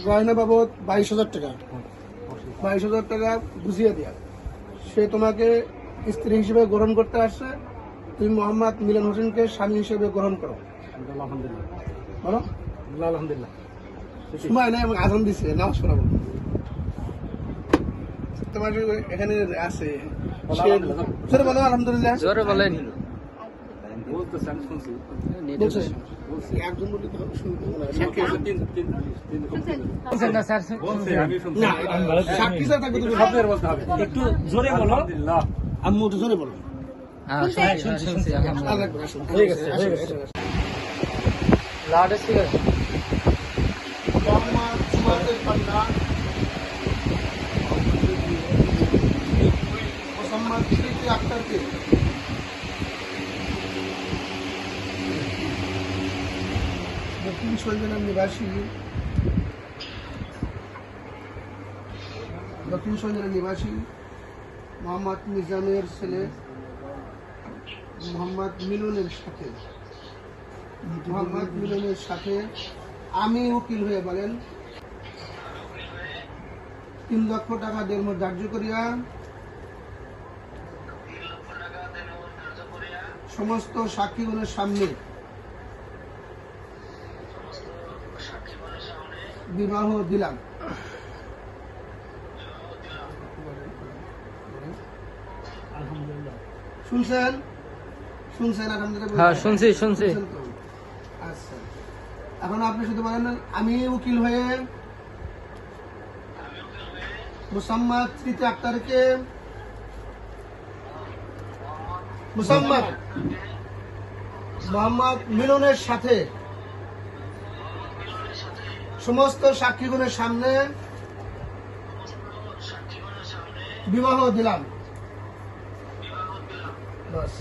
গয়না বাবদ 22,000 টাকা, 22,000 টাকা বুঝিয়ে দেওয়া। সে তোমাকে স্ত্রী হিসেবে গ্রহণ করতে আসছে, তুমি মোহাম্মদ মিলন হোসেনকে স্বামী হিসেবে গ্রহণ করো। আলহামদুলিল্লাহ, বলো আলহামদুলিল্লাহ। সময় নেই, এবং আজান দিছে, নামাজ পড়াবো। তোমার এখানে আছে, জোরে বলো আলহামদুলিল্লাহ। জোরে বলেন। বলতেছে, আমি শুনছি। বলছে একজন বললে তো শুনতে হবে না। সাক্ষী আছে, বলছে, আমি শুনছি। না, সাক্ষী ছাড়া থাকবে তুমি। আপনার বলতে হবে। একটু জোরে বলো। আলহামদুলিল্লাহ। আম্মু একটু জোরে বলো। শুনছি আলহামদুলিল্লাহ। আল্লাহ আকবার, আসুন। হয়ে গেছে, হয়ে গেছে। Loudspeaker. মোহাম্মদ সুমাতের পান্না, মোহাম্মদ স্মৃতি আক্তারকে দক্ষিণ সন্ধানের নিবাসী মোহাম্মদ নিজামের ছেলে মোহাম্মদ মিলনের সাথে আমি উকিল হয়ে বলেন 3 লক্ষ টাকা দেড়মত ধার্য করিয়া সমস্ত সাক্ষীগণের সামনে বিবাহ দিলাম। শুনছেন? আলহামদুলিল্লাহ। হ্যাঁ, শুনছি। শুনছেন তো? আচ্ছা, এখন আপনি শুধু বলেন আমি উকিল হয়ে মোহাম্মদ স্মৃতি আক্তারকে মোহাম্মদ মিলনের সাথে সমস্ত সাক্ষীগণের সামনে বিবাহ দিলাম। বাস,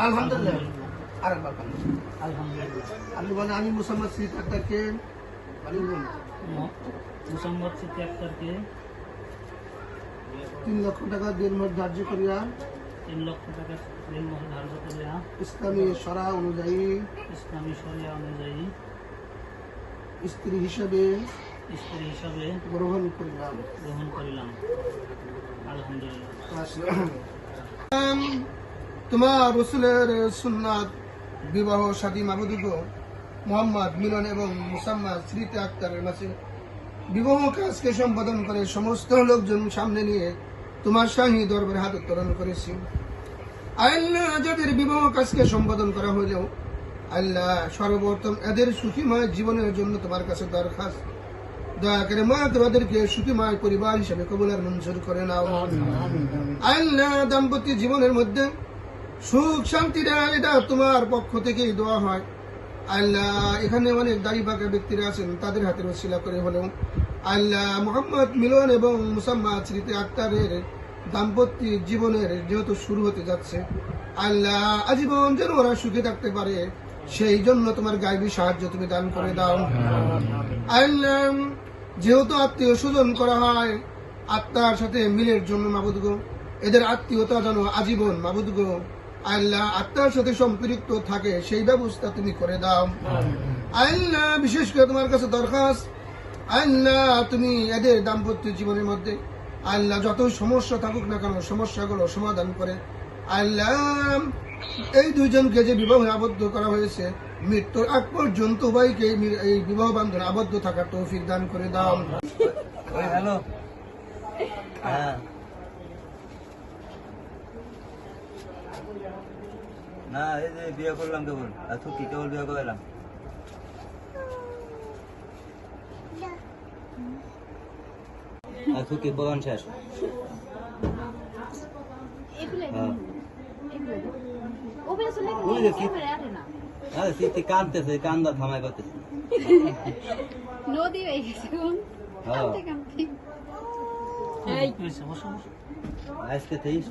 আলহামদুলিল্লাহ। আরেকবার আলহামদুলিল্লাহ। আপনি বলেন আমি মোহাম্মদ স্মৃতি আক্তারকে মুসাম্মদ স্মৃতি আক্তারকে 3 লক্ষ টাকা দেড়মত ধার্য করিয়া 3 লক্ষ টাকা ঋণমোহর ধার্য করিয়া ইসলামী শরীয়হ অনুযায়ী স্ত্রী হিসেবে গ্রহণ করিলাম। আলহামদুলিল্লাহ। তোমার রসুলের সুন্নাত বিবাহ সাদী মাবুদুগ মোহাম্মদ মিলন এবং মুসাম্মদ স্মৃতি আক্তারের মাঝে বিবাহ কাজকে সম্পাদন করে সমস্ত লোকজন সামনে নিয়ে তোমার শাহী দরবারে হাত উত্তোলন করেছি। আল্লাহ, যাদের বিবাহ কাজকে সম্পাদন করা হইলেও আল্লাহ সর্বপ্রথম এদের সুখীময় জীবনের জন্য তোমার কাছে দরখাস্ত, দয়া করে মা তোমাদেরকে সুখীময় পরিবার হিসেবে কবুল আর মঞ্জুর করে নাও। আল্লাহ, দাম্পত্য জীবনের মধ্যে সুখ শান্তিটা এটা তোমার পক্ষ থেকেই দোয়া হয়। আল্লাহ, এখানে অনেক দাড়ি পাকা ব্যক্তিরা আছেন, তাদের হাতের ওসিলা করে হলেও আল্লাহ মোহাম্মদ মিলন এবং মুসাম্মদ স্মৃতি আক্তারের দাম্পত্য জীবনের যেহেতু শুরু হতে যাচ্ছে, আল্লাহ আজীবন যেন ওরা সুখে থাকতে পারে সেই জন্য তোমার গায়বী সাহায্য তুমি দান করে দাও। আল্লাহ, যেহেতু আত্মীয় স্বজন করা হয় আত্মার সাথে মিলের জন্য মাবুদ গো, এদের আত্মীয়তা যেন আজীবন মাবুদ গো আল্লাহ আত্মার সাথে সম্পৃক্ত থাকে সেই ব্যবস্থা তুমি করে দাও। আল্লাহ, বিশেষ করে তোমার কাছে দরখাস্ত, আল্লাহ তুমি এদের দাম্পত্য জীবনের মধ্যে আল্লাহ যত সমস্যা থাকুক না কেন সমস্যাগুলো সমাধান করে আল্লাহ এই দুইজনকে যে বিবাহে আবদ্ধ করা হয়েছে মৃত্যুর আগ পর্যন্ত উভয়কে এই বিবাহ বান্ধনে আবদ্ধ থাকার তৌফিক দান করে দাও। হ্যালো। হ্যাঁ, না এই যে বিয়ে করলাম কেবল, আর কি কেবল বিয়ে করলাম। আর কি বগান শেষ। কাঁদতেছে, কান্দা থামাই করতেছে। নদী হয়ে গেছে আজকে 23